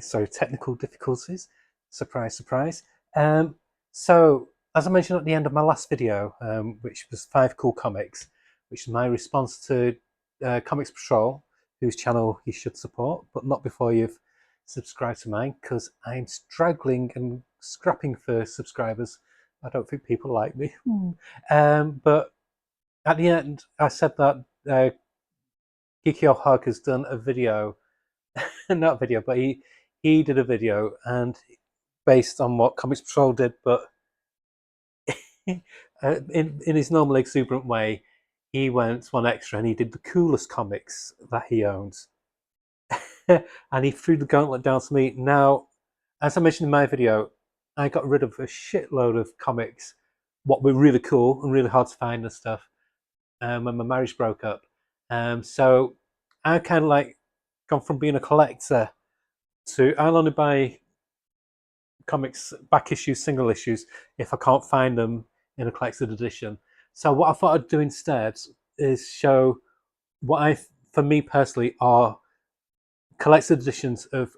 Sorry, technical difficulties. Surprise, surprise. Um, so, as I mentioned at the end of my last video, which was 5 Cool Comics, which is my response to Comics Patrol, whose channel you should support, but not before you've subscribed to mine, because I'm struggling and scrapping for subscribers. I don't think people like me. But at the end, I said that Geeky Hug has done a video, not a video, but he did a video and based on what Comics Patrol did, but in his normal exuberant way, he went one extra and he did the coolest comics that he owns, and he threw the gauntlet down to me. Now, as I mentioned in my video, I got rid of a shitload of comics, what were really cool and really hard to find and stuff, when my marriage broke up. So I kind of like gone from being a collector to I'll only buy comics back issues, single issues, if I can't find them in a collected edition. So what I thought I'd do instead is show what for me personally, are collected editions of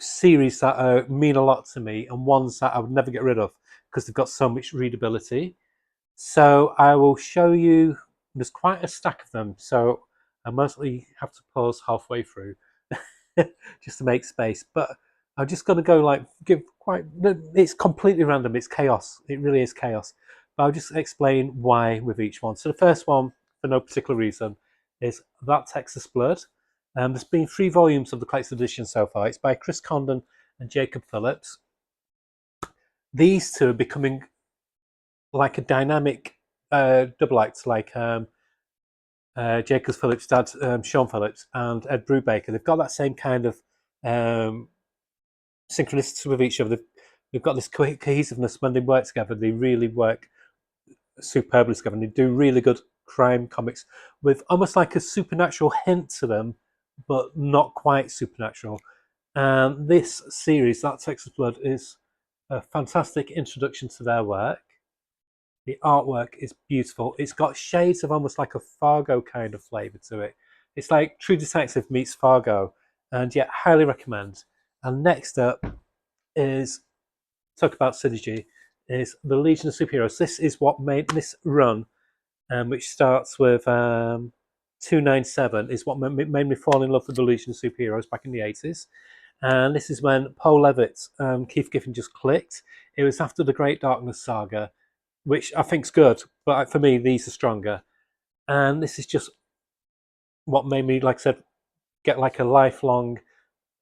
series that mean a lot to me and ones that I would never get rid of because they've got so much readability. So I will show you. There's quite a stack of them, so I mostly have to pause halfway through just to make space. But I'm just going to go like give quite. It's completely random. It's chaos. It really is chaos. But I'll just explain why with each one. So the first one, for no particular reason, is That Texas Blood. There's been 3 volumes of the collector's edition so far. It's by Chris Condon and Jacob Phillips. These two are becoming like a dynamic double act, like Jacob Phillips' dad, Sean Phillips, and Ed Brubaker. They've got that same kind of synchronicity with each other. They've got this cohesiveness when they work together. They really work superbly together, and they do really good crime comics with almost like a supernatural hint to them, but not quite supernatural. And this series, That Texas Blood, is a fantastic introduction to their work. The artwork is beautiful. It's got shades of almost like a Fargo kind of flavour to it. It's like True Detective meets Fargo, and yet highly recommend. And next up is, talk about synergy, is the Legion of Superheroes. This is what made this run, which starts with 297, is what made me fall in love with the Legion of Superheroes back in the 80s. And this is when Paul Levitt, Keith Giffen just clicked. It was after the Great Darkness saga, which I think's good, but for me, these are stronger. And this is just what made me, like I said, get like a lifelong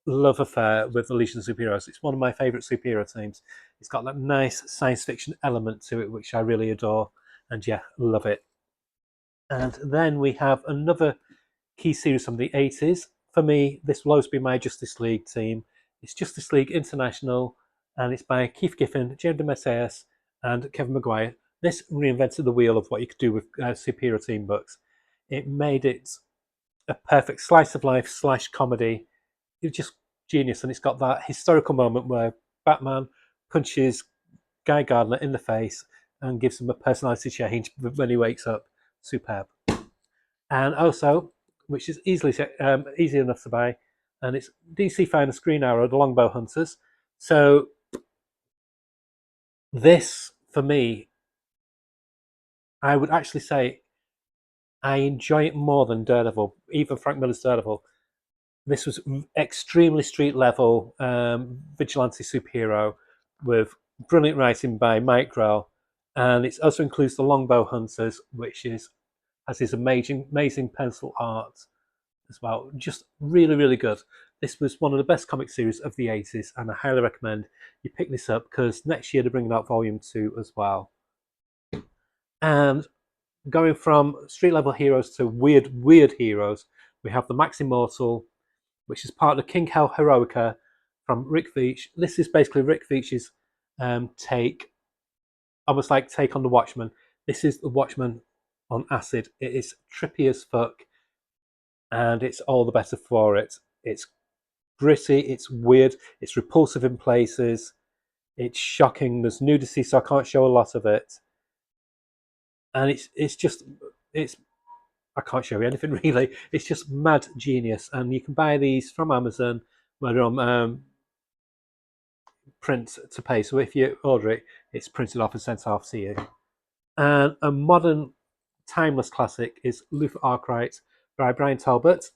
love affair with the Legion of Superheroes. It's one of my favourite superhero teams. It's got that nice science fiction element to it, which I really adore. And yeah, love it. And then we have another key series from the 80s. For me, this will always be my Justice League team. It's Justice League International, and it's by Keith Giffen, James DeMatteis, and Kevin Maguire. This reinvented the wheel of what you could do with superhero team books. It made it a perfect slice of life slash comedy. It's just genius, and it's got that historical moment where Batman punches Guy Gardner in the face and gives him a personality change when he wakes up. Superb. And also, which is easy enough to buy, and it's DC Finest Green Arrow, The Longbow Hunters. So this, for me, I would actually say I enjoy it more than Daredevil, even Frank Miller's Daredevil. This was extremely street level vigilante superhero with brilliant writing by Mike Grell, and it also includes The Longbow Hunters, which has this amazing pencil art as well. Just really, really good. This was one of the best comic series of the 80s, and I highly recommend you pick this up because next year they're bringing out Volume 2 as well. And going from street level heroes to weird heroes, we have the Max Immortal, which is part of the King Hell Heroica from Rick Veitch. This is basically Rick Veitch's take, almost like take on the Watchmen. This is the Watchmen on acid. It is trippy as fuck, and it's all the better for it. It's gritty, it's weird, it's repulsive in places, it's shocking. There's nudity, so I can't show a lot of it, and it's I can't show you anything really. It's just mad genius, and you can buy these from Amazon. whether on print to pay. So if you order it, it's printed off and sent off to you. And a modern timeless classic is Luther Arkwright by Brian Talbot.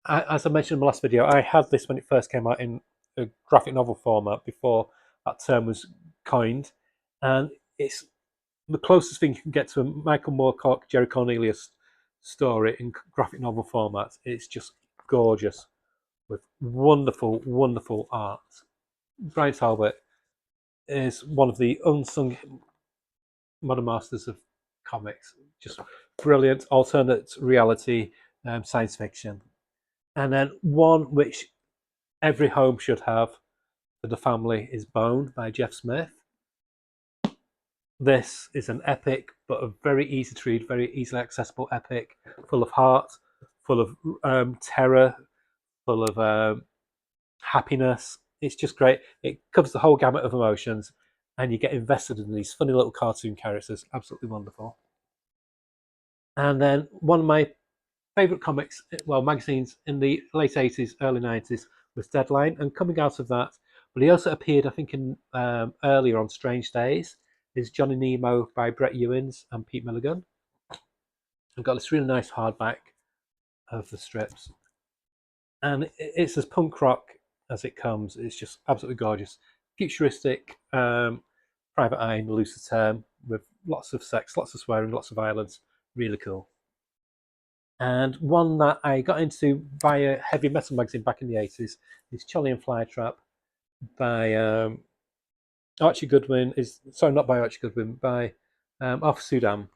As I mentioned in the last video, I had this when it first came out in a graphic novel format before that term was coined, and it's the closest thing you can get to a Michael Moorcock, Jerry Cornelius story in graphic novel format. It's just gorgeous with wonderful, wonderful art. Brian Talbot is one of the unsung modern masters of comics. Just brilliant alternate reality science fiction. And then one which every home should have for the family is Bone by Jeff Smith. This is an epic, but a very easy to read, very easily accessible epic, full of heart, full of terror, full of happiness. It's just great. It covers the whole gamut of emotions, and you get invested in these funny little cartoon characters. Absolutely wonderful. And then one of my favorite comics, well, magazines in the late 80s, early 90s was Deadline. And coming out of that, but he also appeared, I think, in earlier on Strange Days, is Johnny Nemo by Brett Ewins and Pete Milligan. I've got this really nice hardback of the strips. And it's as punk rock as it comes. It's just absolutely gorgeous. Futuristic, private eye in the looser term, with lots of sex, lots of swearing, lots of violence. Really cool. And one that I got into via Heavy Metal magazine back in the 80s is Charlie and Flytrap by Archie Goodwin. Sorry, not by Archie Goodwin, by Arthur Sudam.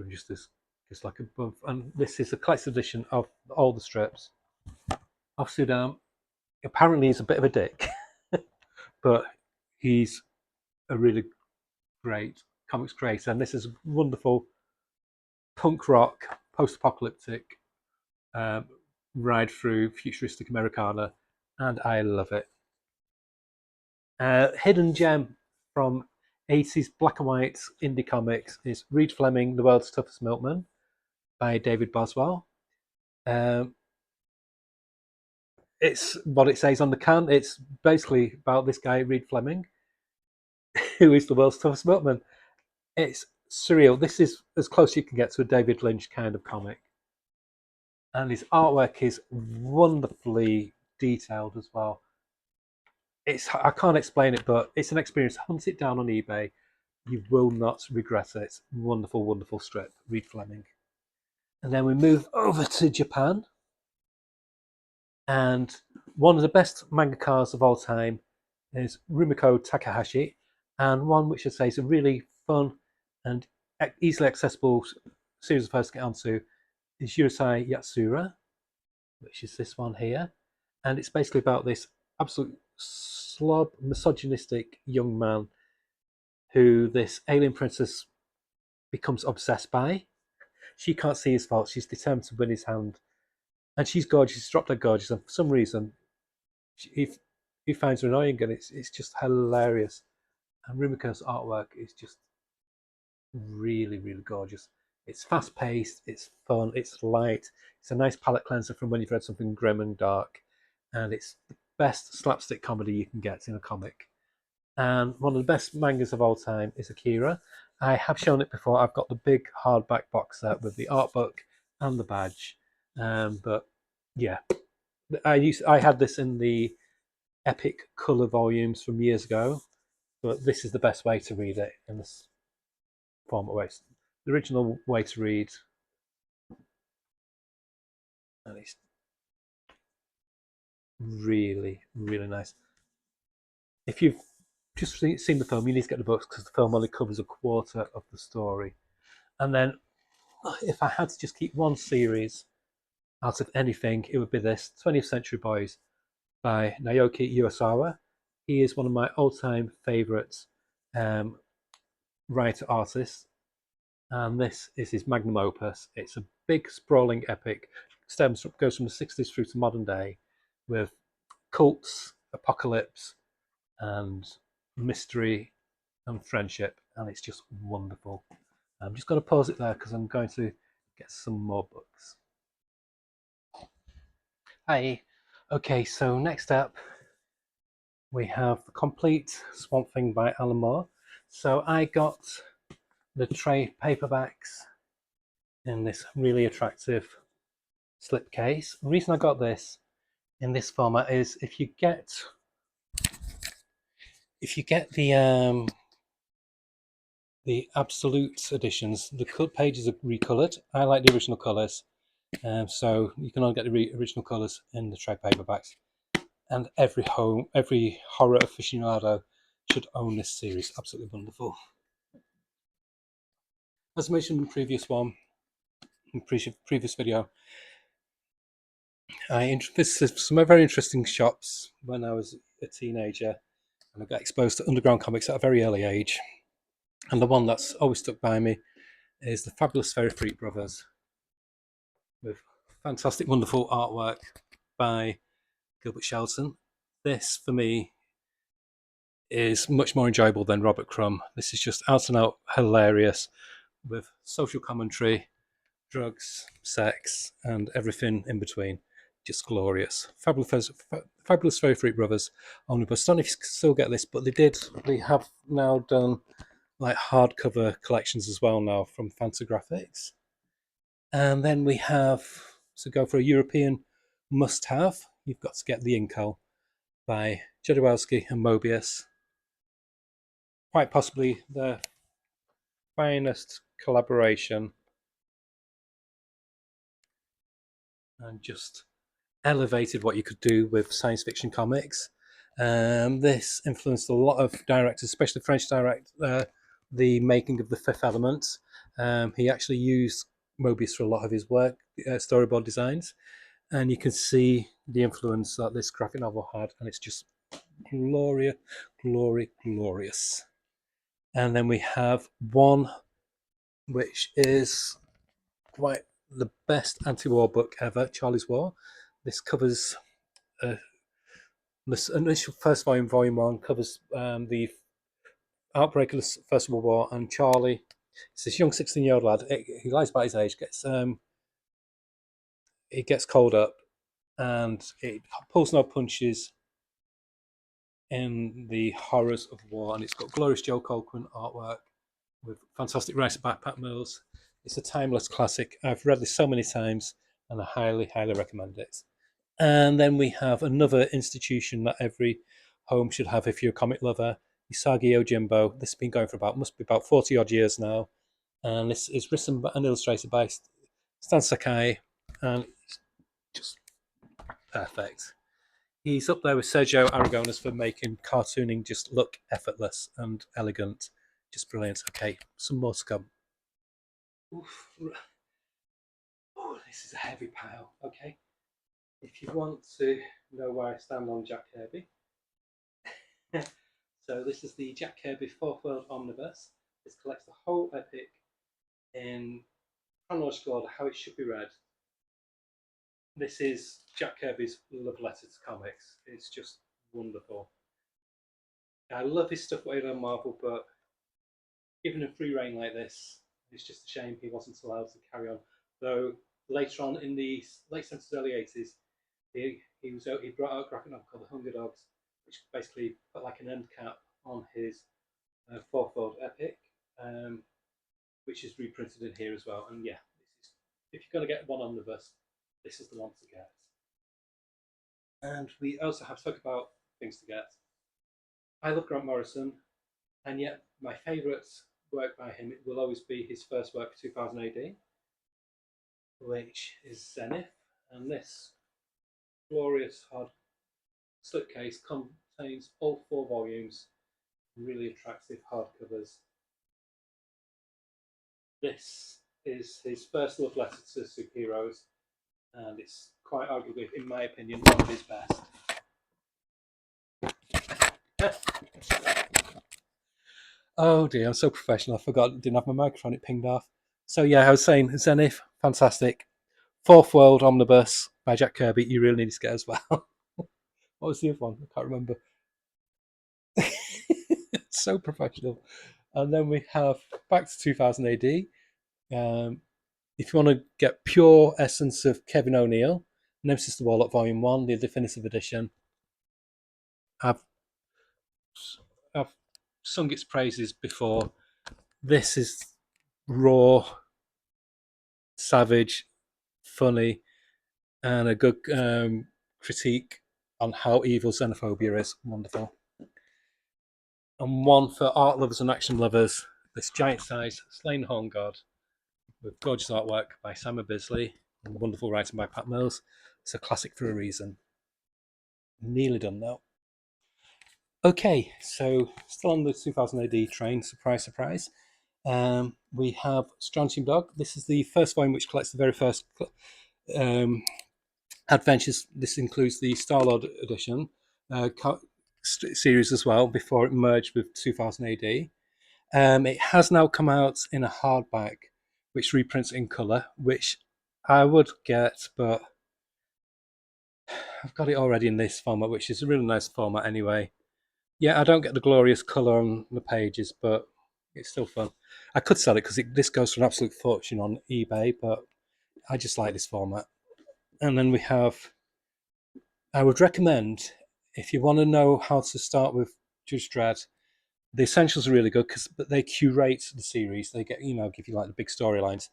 Just like above. And this is a collector's edition of all the strips. Arthur Sudam apparently is a bit of a dick, but he's a really great comics creator. And this is wonderful punk rock, post-apocalyptic ride through futuristic Americana, and I love it. Hidden gem from 80s black and white indie comics is Reed Fleming, The World's Toughest Milkman by David Boswell. It's what it says on the can. It's basically about this guy, Reed Fleming, who is the world's toughest milkman. It's surreal. This is as close as you can get to a David Lynch kind of comic. And his artwork is wonderfully detailed as well. I can't explain it, but it's an experience. Hunt it down on eBay. You will not regret it. Wonderful, wonderful strip. Reed Fleming. And then we move over to Japan. And one of the best mangakas of all time is Rumiko Takahashi. And one which I say is a really fun and easily accessible series of first to get onto is Yurusei Yatsura, which is this one here. And it's basically about this absolute slob, misogynistic young man who this alien princess becomes obsessed by. She can't see his faults. She's determined to win his hand. And she's gorgeous. She's drop dead gorgeous. And for some reason, he finds her annoying, and it's just hilarious. And Rumiko's artwork is just really, really gorgeous. It's fast paced, it's fun, it's light, it's a nice palate cleanser from when you've read something grim and dark, and it's the best slapstick comedy you can get in a comic. And one of the best mangas of all time is Akira. I have shown it before. I've got the big hardback box set with the art book and the badge. But yeah, I had this in the epic color volumes from years ago, but this is the best way to read it in this format way. The original way to read, and it's really, really nice. If you've just seen the film, you need to get the books because the film only covers a quarter of the story. And then, if I had to just keep one series out of anything, it would be this 20th Century Boys by Naoki Urasawa. He is one of my all-time favourite writer artists, and this is his magnum opus. It's a big, sprawling epic. Goes from the 60s through to modern day, with cults, apocalypse, and mystery and friendship, and it's just wonderful. I'm just going to pause it there because I'm going to get some more books. Hi. Okay, so next up we have the complete Swamp Thing by Alan Moore. So I got the trade paperbacks in this really attractive slipcase. The reason I got this in this format is if you get the absolute editions, the pages are recolored. I like the original colors, so you can only get the original colors in the trade paperbacks. And every horror aficionado should own this series. Absolutely wonderful. As I mentioned in the previous previous video, I visited some very interesting shops when I was a teenager, and I got exposed to underground comics at a very early age. And the one that's always stuck by me is the Fabulous Fairy Freak Brothers, with fantastic, wonderful artwork by Gilbert Shelton. This, for me, is much more enjoyable than Robert Crumb. This is just out and out hilarious, with social commentary, drugs, sex, and everything in between. Just glorious. Fabulous Fairy Freak Brothers omnibus. I don't know if you can still get this, but they have now done like hardcover collections as well now from Fantagraphics. And then we have, to go for a European must-have, you've got to get The Incal by Jodorowsky and Moebius. Quite possibly the finest collaboration, and just elevated what you could do with science fiction comics. This influenced a lot of directors, especially French director, the making of The Fifth Element. He actually used Moebius for a lot of his work, storyboard designs, and you can see the influence that this graphic novel had, and it's just glorious. And then we have one which is quite the best anti-war book ever, Charlie's War. This covers this initial first volume, volume one, covers the outbreak of the First World War, and Charlie, it's this young 16-year-old lad. He lies about his age. He gets called up, and it pulls no punches in the horrors of war. And it's got glorious Joe Colquhoun artwork with fantastic writer by Pat Mills. It's a timeless classic. I've read this so many times, and I highly, highly recommend it. And then we have another institution that every home should have if you're a comic lover, Usagi Yojimbo. This has been going for must be about 40 odd years now. And this is written and illustrated by Stan Sakai, and it's just perfect. He's up there with Sergio Aragones for making cartooning just look effortless and elegant. Just brilliant. Okay, some more to come. Oof. Oh, this is a heavy pile. Okay. If you want to know where I stand on Jack Kirby, so this is the Jack Kirby Fourth World Omnibus. This collects the whole epic in chronological order, how it should be read. This is Jack Kirby's love letter to comics. It's just wonderful. I love his stuff with on Marvel, but given him free reign like this, it's just a shame he wasn't allowed to carry on. Though later on in the late 70s, early 80s, he brought out a graphic novel called The Hunger Dogs, which basically put like an end cap on his fourfold epic, which is reprinted in here as well. And yeah, this is, if you're going to get one omnibus, this is the one to get. And we also have to talk about things to get. I love Grant Morrison, and yet my favourite work by him will always be his first work, 2000 AD, which is Zenith. And this glorious hard slipcase contains all 4 volumes, really attractive hardcovers. This is his first love letter to superheroes, and it's quite arguably, in my opinion, one of his best. Oh dear, I'm so professional. I forgot, didn't have my microphone, it pinged off. So yeah, I was saying Zenith, fantastic. Fourth World Omnibus by Jack Kirby, you really need to get as well. What was the other one? I can't remember. So professional. And then we have back to 2000 AD. If you want to get pure essence of Kevin O'Neill, Nemesis the Warlock Volume 1, the definitive edition. I've sung its praises before. This is raw, savage, funny, and a good critique on how evil xenophobia is. Wonderful. And one for art lovers and action lovers, this giant size Slain Horn God with gorgeous artwork by Simon Bisley and wonderful writing by Pat Mills. It's a classic for a reason. Nearly done now. Okay, so still on the 2000 AD train, surprise, surprise. We have Strontium Dog. This is the first volume which collects the very first adventures. This includes the Star-Lord edition series as well, before it merged with 2000 AD. It has now come out in a hardback, which reprints in colour, which I would get, but I've got it already in this format, which is a really nice format anyway. Yeah, I don't get the glorious colour on the pages, but it's still fun. I could sell it because this goes for an absolute fortune on eBay, but I just like this format. And then we have, I would recommend, if you want to know how to start with Judge Dredd, the essentials are really good because they curate the series. They give you like the big storylines.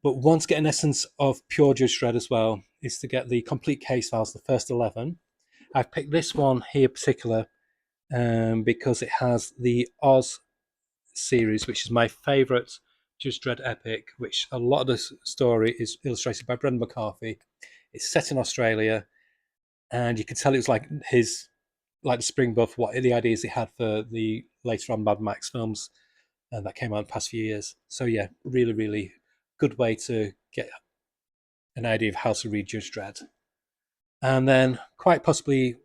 But want to get an essence of pure Judge Dredd as well is to get the complete case files, the first 11. I've picked this one here particular because it has the Oz series, which is my favourite Judge Dredd epic, which a lot of the story is illustrated by Brendan McCarthy. It's set in Australia, and you can tell it was like the spring buff, what the ideas he had for the later on Mad Max films that came out in the past few years. So yeah, really, really good way to get an idea of how to read Judge Dredd. And then quite possibly,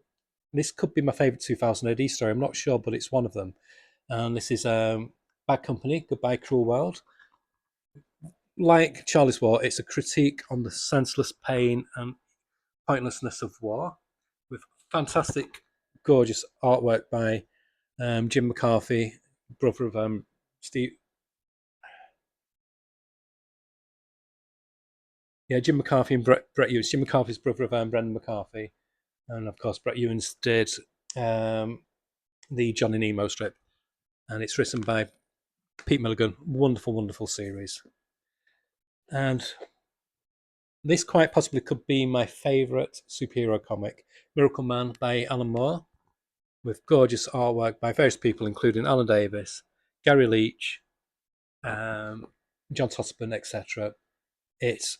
this could be my favourite 2000 AD story. I'm not sure, but it's one of them. And this is Bad Company, Goodbye Cruel World. Like Charlie's War, it's a critique on the senseless pain and pointlessness of war, with fantastic, gorgeous artwork by Jim McCarthy, brother of Steve. Yeah, Jim McCarthy and Brett Ewins. Jim McCarthy's brother of Brendan McCarthy, and of course Brett Ewins did the Johnny Nemo strip, and it's written by Pete Milligan. Wonderful, wonderful series. And this quite possibly could be my favourite superhero comic, Miracle Man by Alan Moore, with gorgeous artwork by various people, including Alan Davis, Gary Leach, John Tossipon, etc. It's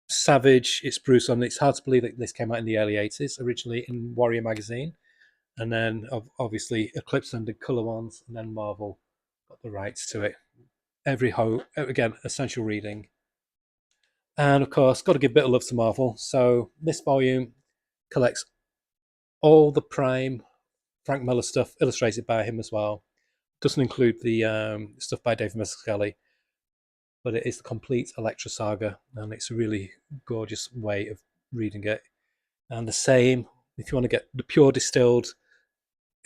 savage, it's gruesome. It's hard to believe that this came out in the early 80s, originally in Warrior magazine, and then obviously Eclipse and did colour ones, and then Marvel got the rights to it. Again, essential reading. And of course, got to give a bit of love to Marvel. So this volume collects all the Prime Frank Miller stuff, illustrated by him as well. Doesn't include the stuff by Dave Mazzucchelli, but it is the complete Elektra saga, and it's a really gorgeous way of reading it. And the same, if you want to get the pure distilled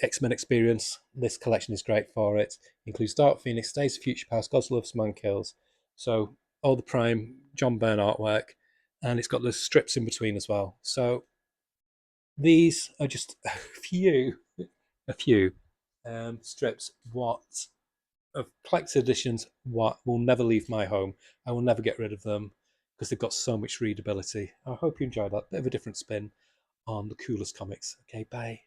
X-Men experience, this collection is great for it. It includes Dark Phoenix, Days of Future Past, Gods Loves, Man Kills. So all the Prime John Byrne artwork, and it's got the strips in between as well. So these are just a few strips of collected editions what will never leave my home. I will never get rid of them because they've got so much readability. I hope you enjoyed that. Bit of a different spin on the coolest comics. Okay, bye.